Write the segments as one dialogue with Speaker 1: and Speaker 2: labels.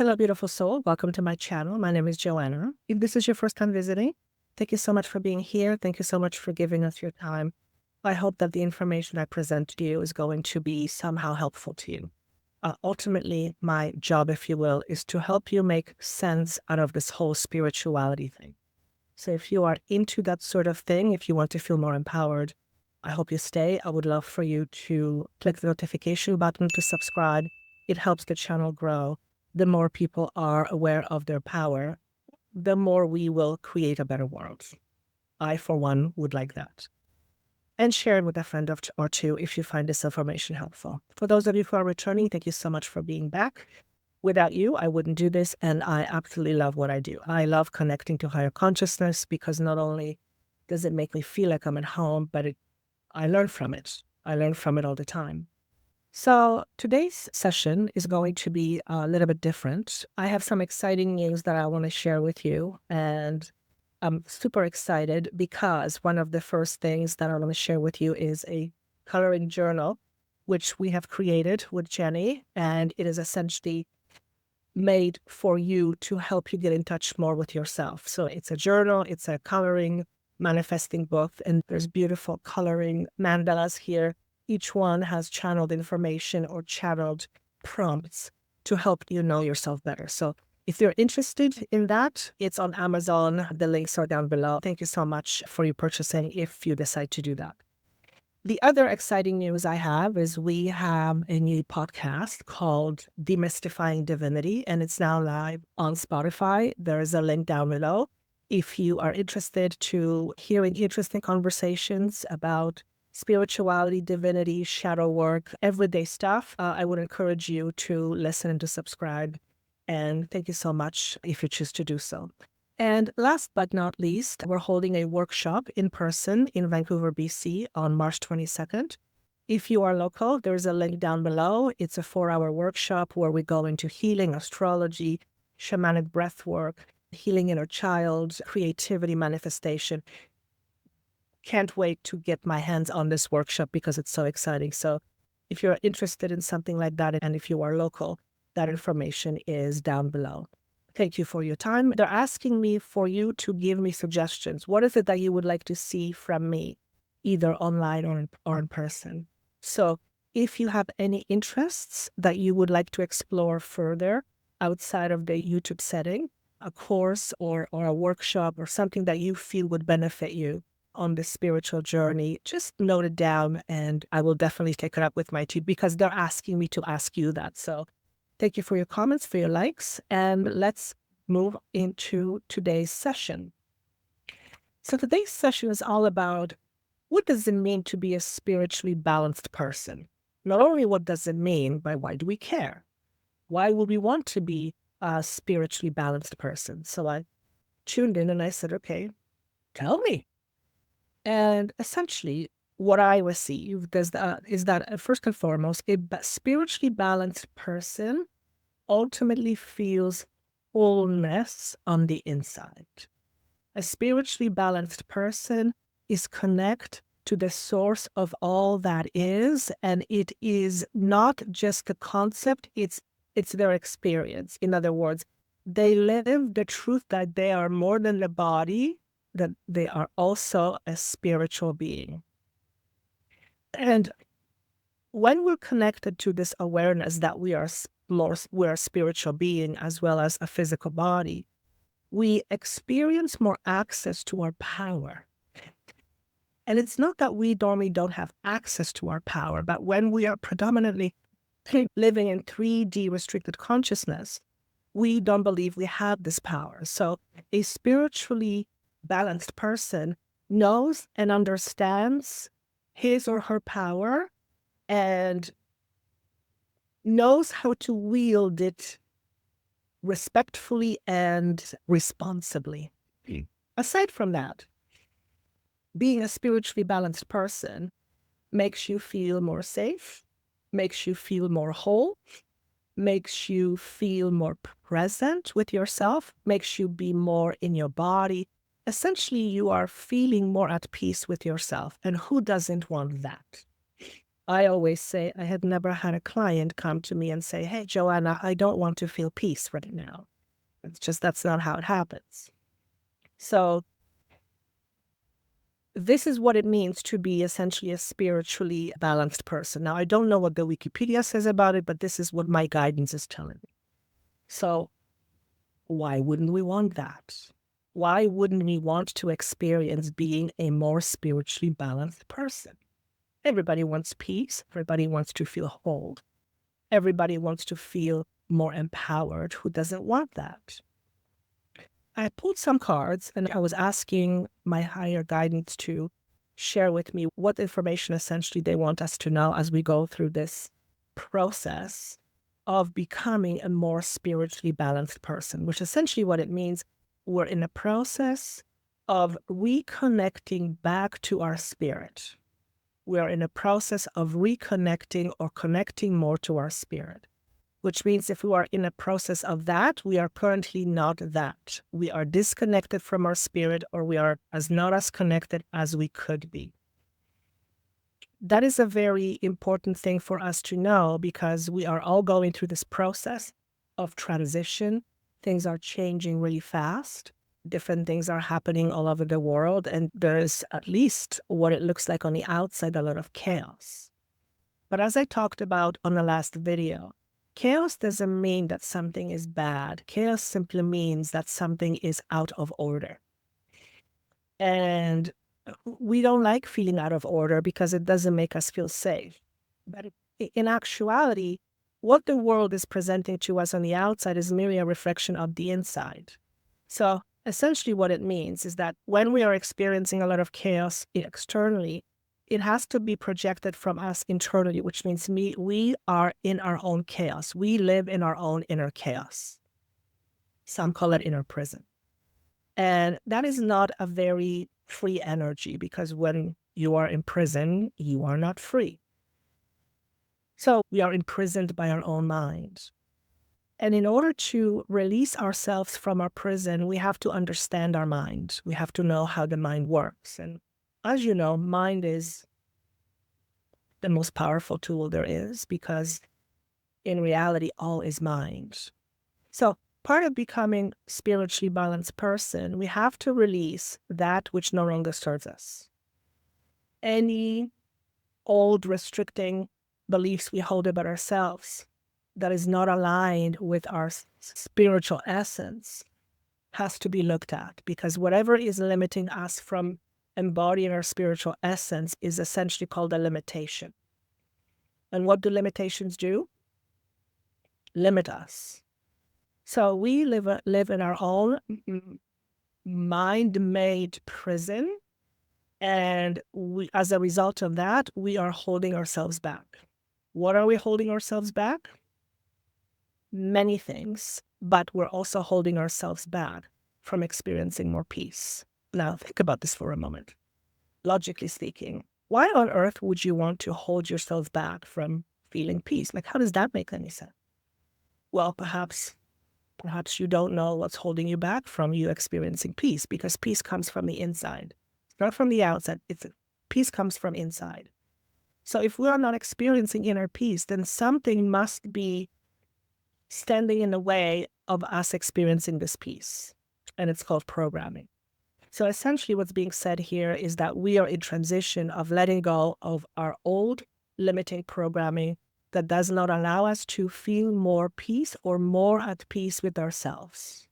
Speaker 1: Hello, beautiful soul. Welcome to my channel. My name is Joanna. If this is your first time visiting, thank you so much for being here. Thank you so much for giving us your time. I hope that the information I present to you is going to be somehow helpful to you. Ultimately, my job, if you will, is to help you make sense out of this whole spirituality thing. So if you are into that sort of thing, if you want to feel more empowered, I hope you stay. I would love for you to click the notification button to subscribe. It helps the channel grow. The more people are aware of their power, the more we will create a better world. I, for one, would like that. And share it with a friend or two if you find this information helpful. For those of you who are returning, thank you so much for being back. Without you, I wouldn't do this, and I absolutely love what I do. I love connecting to higher consciousness because not only does it make me feel like I'm at home, but I learn from it. I learn from it all the time. So today's session is going to be a little bit different. I have some exciting news that I want to share with you, and I'm super excited because one of the first things that I want to share with you is a coloring journal, which we have created with Jenny, and it is essentially made for you to help you get in touch more with yourself. So it's a journal, it's a coloring manifesting book, and there's beautiful coloring mandalas here. Each one has channeled information or channeled prompts to help you know yourself better. So if you're interested in that, it's on Amazon. The links are down below. Thank you so much for your purchasing if you decide to do that. The other exciting news I have is we have a new podcast called Demystifying Divinity, and it's now live on Spotify. There is a link down below. If you are interested to hearing interesting conversations about spirituality, divinity, shadow work, everyday stuff, I would encourage you to listen and to subscribe. And thank you so much if you choose to do so. And last but not least, we're holding a workshop in person in Vancouver, BC on March 22nd. If you are local, there's a link down below. It's a 4-hour workshop where we go into healing, astrology, shamanic breath work, healing inner child, creativity, manifestation. Can't wait to get my hands on this workshop because it's so exciting. So if you're interested in something like that, and if you are local, that information is down below. Thank you for your time. They're asking me for you to give me suggestions. What is it that you would like to see from me, either online or in person? So if you have any interests that you would like to explore further outside of the YouTube setting, a course or a workshop or something that you feel would benefit you on this spiritual journey, just note it down and I will definitely take it up with my team because they're asking me to ask you that. So thank you for your comments, for your likes, and let's move into today's session. So today's session is all about what does it mean to be a spiritually balanced person? Not only what does it mean, but why do we care? Why would we want to be a spiritually balanced person? So I tuned in and I said, okay, tell me. And essentially, what I received is that first and foremost, a spiritually balanced person ultimately feels wholeness on the inside. A spiritually balanced person is connected to the source of all that is, and it is not just a concept, it's their experience. In other words, they live the truth that they are more than the body, that they are also a spiritual being. And when we're connected to this awareness that we're a spiritual being as well as a physical body, we experience more access to our power. And it's not that we normally don't have access to our power, but when we are predominantly living in 3D restricted consciousness, we don't believe we have this power. So a spiritually balanced person knows and understands his or her power and knows how to wield it respectfully and responsibly. Aside from that, being a spiritually balanced person makes you feel more safe, makes you feel more whole, makes you feel more present with yourself, makes you be more in your body. Essentially, you are feeling more at peace with yourself. And who doesn't want that? I always say I had never had a client come to me and say, hey, Joanna, I don't want to feel peace right now. It's just that's not how it happens. So this is what it means to be essentially a spiritually balanced person. Now, I don't know what the Wikipedia says about it, but this is what my guidance is telling me. So why wouldn't we want that? Why wouldn't we want to experience being a more spiritually balanced person? Everybody wants peace. Everybody wants to feel whole. Everybody wants to feel more empowered. Who doesn't want that? I pulled some cards and I was asking my higher guidance to share with me what information essentially they want us to know as we go through this process of becoming a more spiritually balanced person, which essentially what it means, we're in a process of reconnecting back to our spirit. We are in a process of reconnecting or connecting more to our spirit, which means if we are in a process of that, we are currently not that. We are disconnected from our spirit, or we are not as connected as we could be. That is a very important thing for us to know because we are all going through this process of transition. Things are changing really fast. Different things are happening all over the world, and there's, at least what it looks like on the outside, a lot of chaos. But as I talked about on the last video, chaos doesn't mean that something is bad. Chaos simply means that something is out of order. And we don't like feeling out of order because it doesn't make us feel safe. But in actuality, what the world is presenting to us on the outside is merely a reflection of the inside. So essentially what it means is that when we are experiencing a lot of chaos externally, it has to be projected from us internally, which means we are in our own chaos. We live in our own inner chaos. Some call it inner prison. And that is not a very free energy because when you are in prison, you are not free. So we are imprisoned by our own minds. And in order to release ourselves from our prison, we have to understand our mind. We have to know how the mind works. And as you know, mind is the most powerful tool there is because in reality, all is mind. So part of becoming spiritually balanced person, we have to release that which no longer serves us. Any old restricting beliefs we hold about ourselves that is not aligned with our spiritual essence has to be looked at because whatever is limiting us from embodying our spiritual essence is essentially called a limitation. And what do limitations do? Limit us. So we live in our own mind-made prison, and as a result of that, we are holding ourselves back. What are we holding ourselves back? Many things, but we're also holding ourselves back from experiencing more peace. Now, think about this for a moment. Logically speaking, why on earth would you want to hold yourself back from feeling peace? Like, how does that make any sense? Well, perhaps you don't know what's holding you back from you experiencing peace because peace comes from the inside. It's not from the outside. Peace comes from inside. So if we are not experiencing inner peace, then something must be standing in the way of us experiencing this peace. And it's called programming. So essentially what's being said here is that we are in transition of letting go of our old limiting programming that does not allow us to feel more peace or more at peace with ourselves.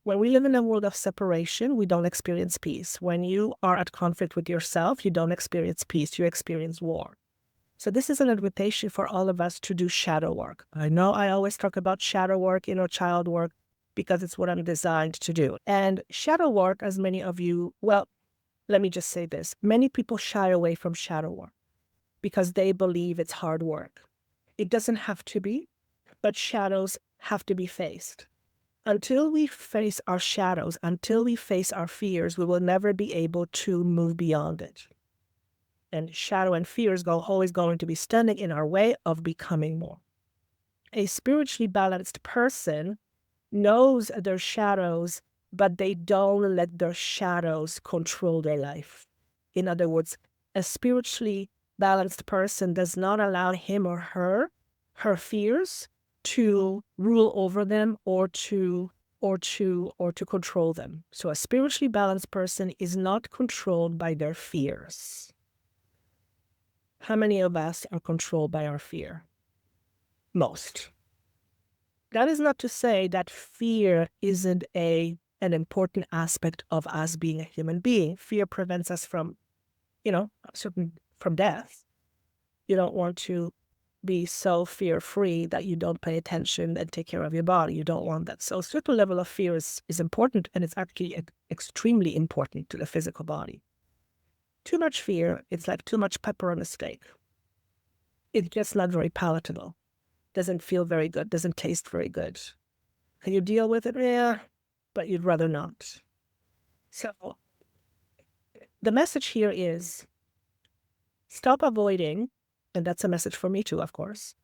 Speaker 1: When we live in a world of separation, we don't experience peace. When you are at conflict with yourself, you don't experience peace, you experience war. So this is an invitation for all of us to do shadow work. I know I always talk about shadow work, inner child work, because it's what I'm designed to do. And shadow work, as many of you, well, let me just say this. Many people shy away from shadow work because they believe it's hard work. It doesn't have to be, but shadows have to be faced. Until we face our shadows, until we face our fears, we will never be able to move beyond it. And shadow and fears always going to be standing in our way of becoming more. A spiritually balanced person knows their shadows, but they don't let their shadows control their life. In other words, a spiritually balanced person does not allow him or her fears to rule over them or to control them. So a spiritually balanced person is not controlled by their fears. How many of us are controlled by our fear? Most. That is not to say that fear isn't an important aspect of us being a human being. Fear prevents us from, from death. You don't want to be so fear-free that you don't pay attention and take care of your body. You don't want that. So a certain level of fear is important, and it's actually extremely important to the physical body. Too much fear, it's like too much pepper on a steak. It's just not very palatable. Doesn't feel very good, doesn't taste very good. Can you deal with it? Yeah, but you'd rather not. So the message here is stop avoiding, and that's a message for me too, of course.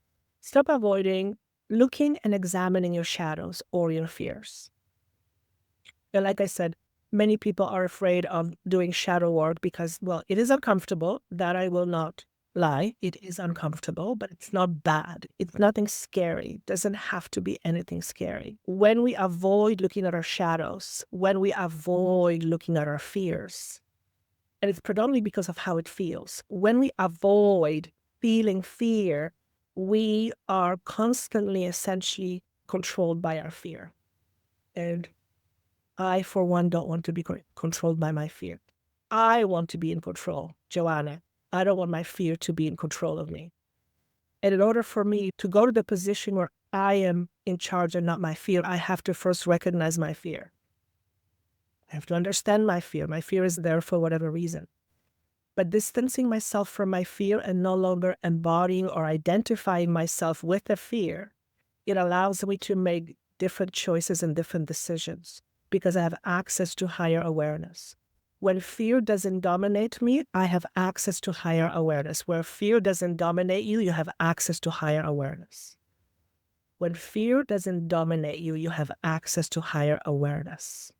Speaker 1: Stop avoiding looking and examining your shadows or your fears. And like I said, many people are afraid of doing shadow work because, well, it is uncomfortable. That I will not lie. It is uncomfortable, but it's not bad. It's nothing scary. It doesn't have to be anything scary. When we avoid looking at our shadows, when we avoid looking at our fears, and it's predominantly because of how it feels. When we avoid feeling fear, we are constantly essentially controlled by our fear. And I, for one, don't want to be controlled by my fear. I want to be in control, Joanna. I don't want my fear to be in control of me. And in order for me to go to the position where I am in charge and not my fear, I have to first recognize my fear. I have to understand my fear. My fear is there for whatever reason. But distancing myself from my fear and no longer embodying or identifying myself with the fear, it allows me to make different choices and different decisions because I have access to higher awareness. When fear doesn't dominate me, I have access to higher awareness. Where fear doesn't dominate you, you have access to higher awareness. When fear doesn't dominate you, you have access to higher awareness.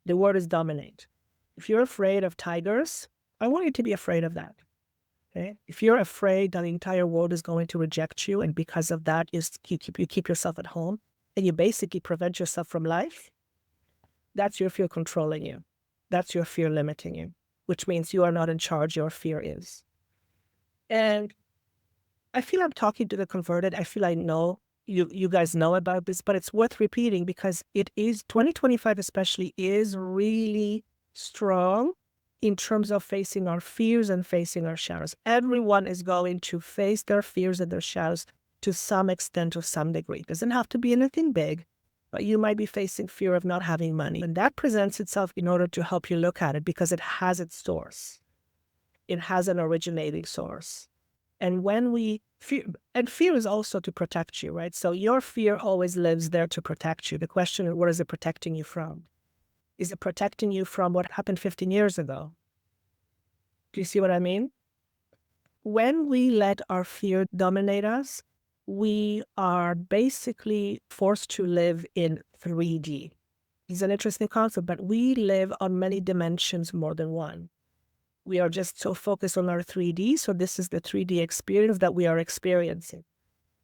Speaker 1: The word is dominate. If you're afraid of tigers, I want you to be afraid of that. Okay? If you're afraid that the entire world is going to reject you, and because of that, you keep yourself at home, and you basically prevent yourself from life, that's your fear controlling you. That's your fear limiting you, which means you are not in charge, your fear is. And I feel I'm talking to the converted. I feel I know you guys know about this, but it's worth repeating because it is 2025 especially is really strong in terms of facing our fears and facing our shadows. Everyone is going to face their fears and their shadows to some extent or some degree. It doesn't have to be anything big, but you might be facing fear of not having money. And that presents itself in order to help you look at it because it has its source. It has an originating source. And when we fear, and fear is also to protect you, right? So your fear always lives there to protect you. The question is, what is it protecting you from? Is it protecting you from what happened 15 years ago? Do you see what I mean? When we let our fear dominate us, we are basically forced to live in 3D. It's an interesting concept, but we live on many dimensions more than one. We are just so focused on our 3D. So this is the 3D experience that we are experiencing.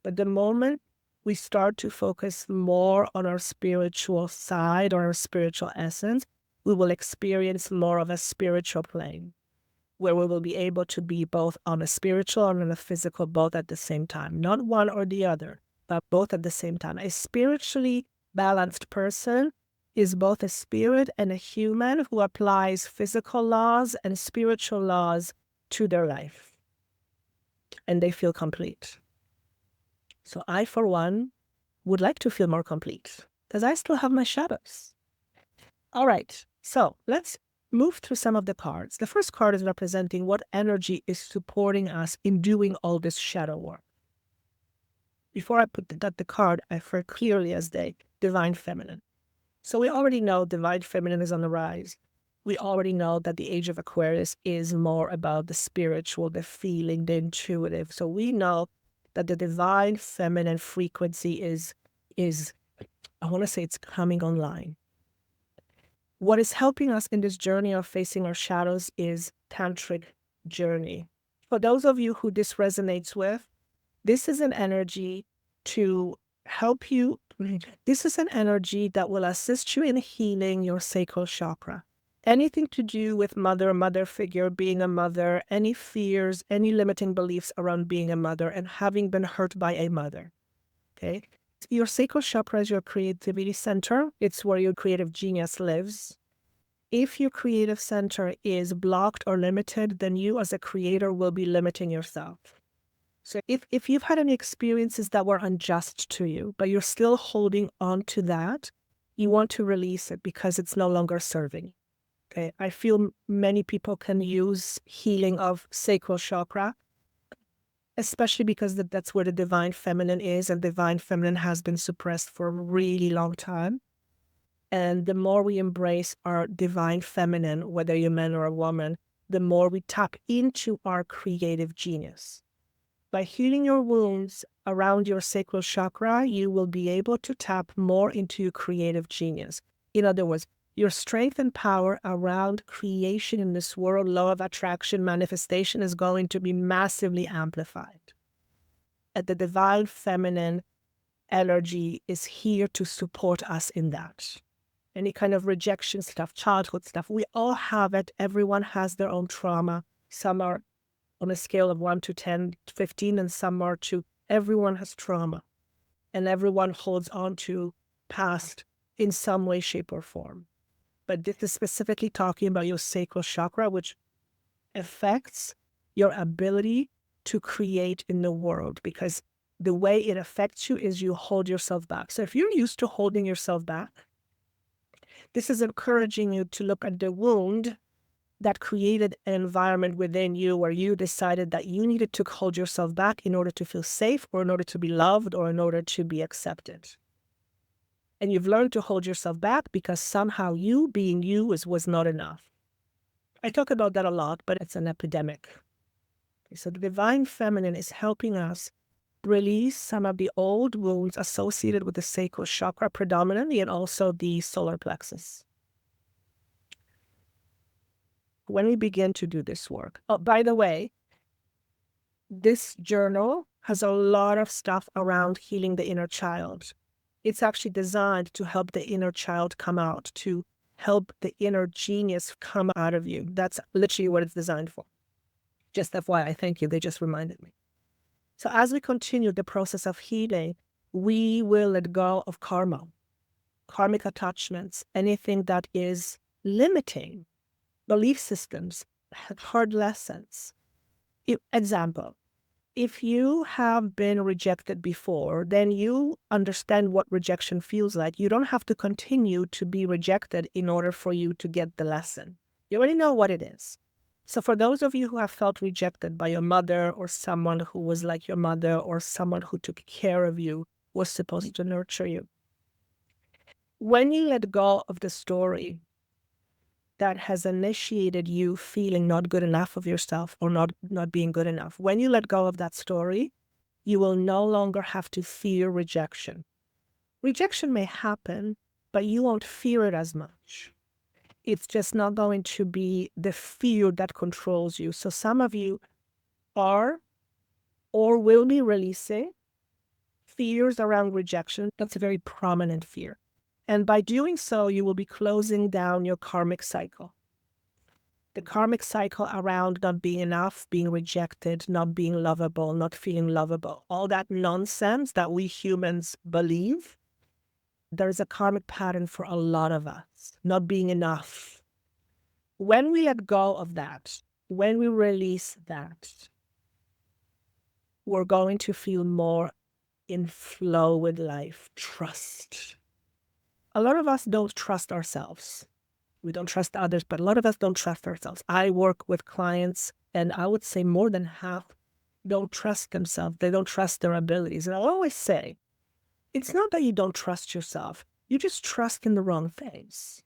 Speaker 1: But the moment we start to focus more on our spiritual side or our spiritual essence, we will experience more of a spiritual plane where we will be able to be both on a spiritual and on a physical, both at the same time. Not one or the other, but both at the same time. A spiritually balanced person is both a spirit and a human who applies physical laws and spiritual laws to their life. And they feel complete. So I, for one, would like to feel more complete because I still have my shadows. All right, so let's move through some of the cards. The first card is representing what energy is supporting us in doing all this shadow work. Before I put the card, I refer clearly as the divine feminine. So we already know divine feminine is on the rise. We already know that the age of Aquarius is more about the spiritual, the feeling, the intuitive. So we know that the divine feminine frequency is I want to say it's coming online. What is helping us in this journey of facing our shadows is tantric journey. For those of you who this resonates with, this is an energy to help you. This is an energy that will assist you in healing your sacral chakra. Anything to do with mother figure, being a mother, any fears, any limiting beliefs around being a mother and having been hurt by a mother. Okay. Your sacral chakra is your creativity center. It's where your creative genius lives. If your creative center is blocked or limited, then you as a creator will be limiting yourself. So if you've had any experiences that were unjust to you, but you're still holding on to that, you want to release it because it's no longer serving. Okay. I feel many people can use healing of sacral chakra, especially because that's where the divine feminine is, and divine feminine has been suppressed for a really long time. And the more we embrace our divine feminine, whether you're a man or a woman, the more we tap into our creative genius. By healing your wounds around your sacral chakra, you will be able to tap more into your creative genius. In other words, your strength and power around creation in this world, law of attraction, manifestation is going to be massively amplified. And the divine feminine energy is here to support us in that. Any kind of rejection stuff, childhood stuff, we all have it. Everyone has their own trauma. Some are on a scale of 1 to 10, 15, and some are 2. Everyone has trauma, and everyone holds on to past in some way, shape, or form. But this is specifically talking about your sacral chakra, which affects your ability to create in the world, because the way it affects you is you hold yourself back. So if you're used to holding yourself back, this is encouraging you to look at the wound that created an environment within you where you decided that you needed to hold yourself back in order to feel safe, or in order to be loved, or in order to be accepted. And you've learned to hold yourself back because somehow you being you was not enough. I talk about that a lot, but it's an epidemic. So the divine feminine is helping us release some of the old wounds associated with the sacral chakra predominantly, and also the solar plexus. When we begin to do this work. Oh, by the way, this journal has a lot of stuff around healing the inner child. It's actually designed to help the inner child come out, to help the inner genius come out of you. That's literally what it's designed for. Just FYI, thank you. They just reminded me. So as we continue the process of healing, we will let go of karma, karmic attachments, anything that is limiting, belief systems, hard lessons. Example, if you have been rejected before, then you understand what rejection feels like. You don't have to continue to be rejected in order for you to get the lesson. You already know what it is. So for those of you who have felt rejected by your mother, or someone who was like your mother, or someone who took care of you, was supposed to nurture you, when you let go of the story that has initiated you feeling not good enough of yourself, or not being good enough, when you let go of that story, you will no longer have to fear rejection. Rejection may happen, but you won't fear it as much. It's just not going to be the fear that controls you. So some of you are or will be releasing fears around rejection. That's a very prominent fear. And by doing so, you will be closing down your karmic cycle. The karmic cycle around not being enough, being rejected, not being lovable, not feeling lovable, all that nonsense that we humans believe. There's a karmic pattern for a lot of us, not being enough. When we let go of that, when we release that, we're going to feel more in flow with life. Trust. A lot of us don't trust ourselves. We don't trust others, but a lot of us don't trust ourselves. I work with clients, and I would say more than half don't trust themselves. They don't trust their abilities. And I'll always say, it's not that you don't trust yourself. You just trust in the wrong things.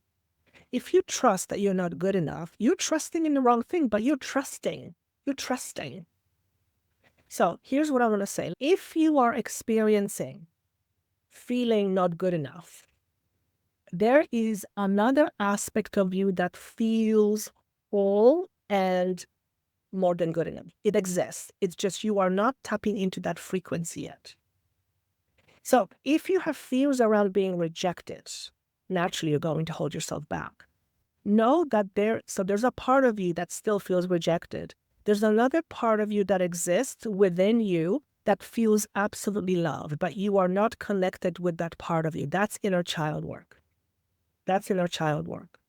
Speaker 1: If you trust that you're not good enough, you're trusting in the wrong thing, but you're trusting. You're trusting. So here's what I want to say. If you are experiencing feeling not good enough, there is another aspect of you that feels whole and more than good enough. It exists. It's just you are not tapping into that frequency yet. So if you have fears around being rejected, naturally you're going to hold yourself back. Know that there's a part of you that still feels rejected. There's another part of you that exists within you that feels absolutely loved, but you are not connected with that part of you. That's inner child work. That's inner child work.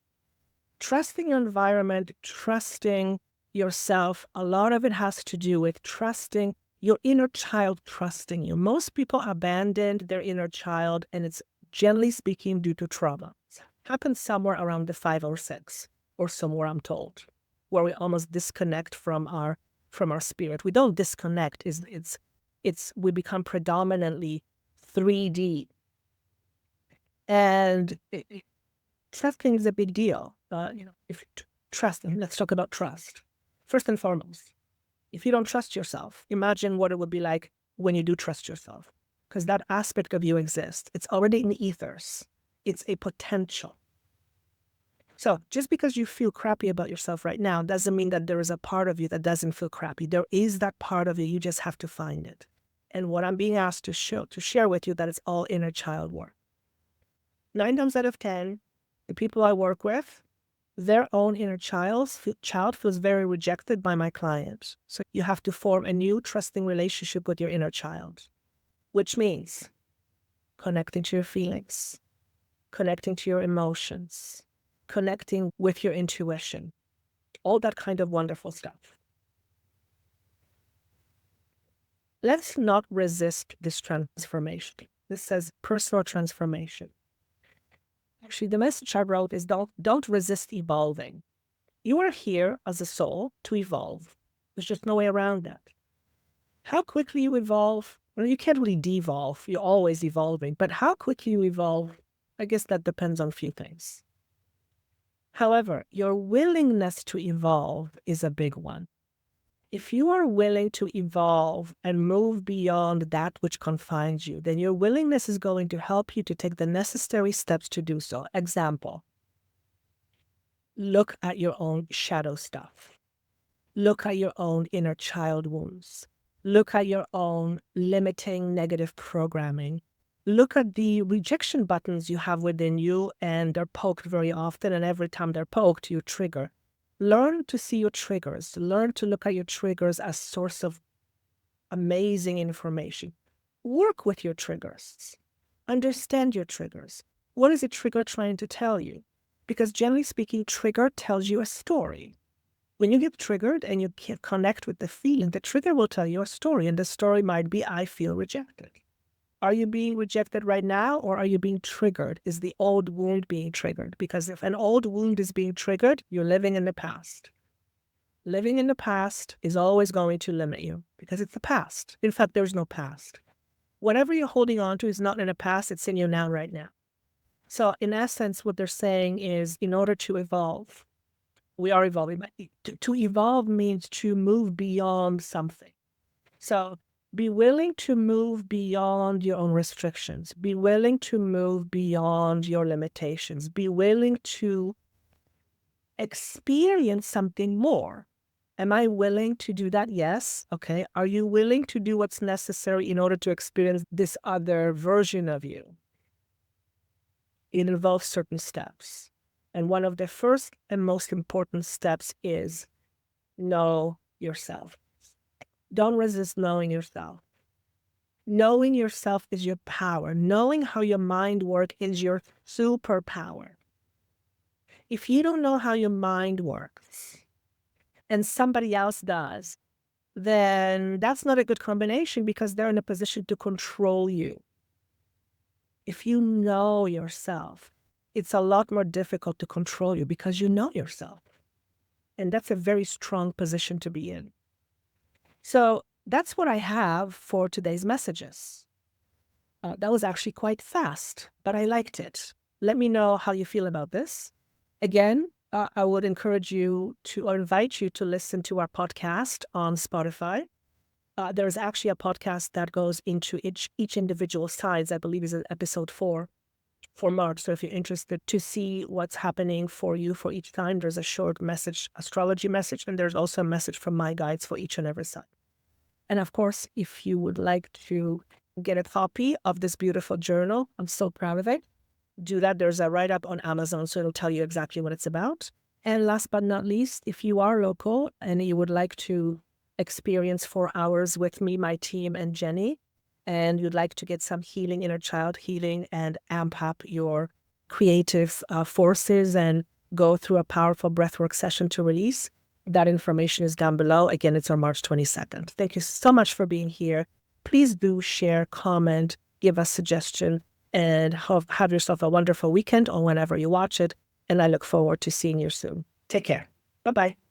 Speaker 1: Trusting your environment, trusting yourself, a lot of it has to do with trusting your inner child, trusting you. Most people abandoned their inner child, and it's generally speaking due to trauma. It happens somewhere around the 5 or 6 or somewhere, I'm told, where we almost disconnect from our spirit. We don't disconnect. We become predominantly 3D. And trusting is a big deal. If trusting, let's talk about trust. First and foremost, if you don't trust yourself, imagine what it would be like when you do trust yourself, because that aspect of you exists. It's already in the ethers. It's a potential. So just because you feel crappy about yourself right now doesn't mean that there is a part of you that doesn't feel crappy. There is that part of you. You just have to find it. And what I'm being asked to share with you, that it's all inner child work. 9 times out of 10, the people I work with, their own inner child feels very rejected by my clients. So you have to form a new trusting relationship with your inner child, which means connecting to your feelings, connecting to your emotions, connecting with your intuition, all that kind of wonderful stuff. Let's not resist this transformation. This says personal transformation. Actually, the message I wrote is don't resist evolving. You are here as a soul to evolve. There's just no way around that. How quickly you evolve, well, you can't really devolve. You're always evolving. But how quickly you evolve, I guess that depends on a few things. However, your willingness to evolve is a big one. If you are willing to evolve and move beyond that which confines you, then your willingness is going to help you to take the necessary steps to do so. Example, look at your own shadow stuff. Look at your own inner child wounds. Look at your own limiting negative programming. Look at the rejection buttons you have within you, and they're poked very often, and every time they're poked, you trigger. Learn to see your triggers. Learn to look at your triggers as source of amazing information. Work with your triggers. Understand your triggers. What is a trigger trying to tell you? Because generally speaking, trigger tells you a story. When you get triggered and you can't connect with the feeling, the trigger will tell you a story, and the story might be, I feel rejected. Are you being rejected right now, or are you being triggered? Is the old wound being triggered? Because if an old wound is being triggered, you're living in the past. Living in the past is always going to limit you because it's the past. In fact, there's no past. Whatever you're holding on to is not in the past, it's in you now, right now. So in essence, what they're saying is, in order to evolve, we are evolving, but to evolve means to move beyond something. So be willing to move beyond your own restrictions. Be willing to move beyond your limitations. Be willing to experience something more. Am I willing to do that? Yes. Okay. Are you willing to do what's necessary in order to experience this other version of you? It involves certain steps. And one of the first and most important steps is know yourself. Don't resist knowing yourself. Knowing yourself is your power. Knowing how your mind works is your superpower. If you don't know how your mind works and somebody else does, then that's not a good combination because they're in a position to control you. If you know yourself, it's a lot more difficult to control you because you know yourself. And that's a very strong position to be in. So that's what I have for today's messages. That was actually quite fast, but I liked it. Let me know how you feel about this. Again, I would encourage you to, or invite you to listen to our podcast on Spotify. There's actually a podcast that goes into each individual sides, I believe is episode 4. for March. So if you're interested to see what's happening for you for each time, there's a short message, astrology message, and there's also a message from my guides for each and every sign. And of course, if you would like to get a copy of this beautiful journal, I'm so proud of it, do that. There's a write-up on Amazon, so it'll tell you exactly what it's about. And last but not least, if you are local and you would like to experience 4 hours with me, my team, and Jenny, and you'd like to get some healing, inner child healing, and amp up your creative forces and go through a powerful breathwork session to release, that information is down below. Again, it's on March 22nd. Thank you so much for being here. Please do share, comment, give us suggestion, and have yourself a wonderful weekend or whenever you watch it. And I look forward to seeing you soon. Take care. Bye-bye.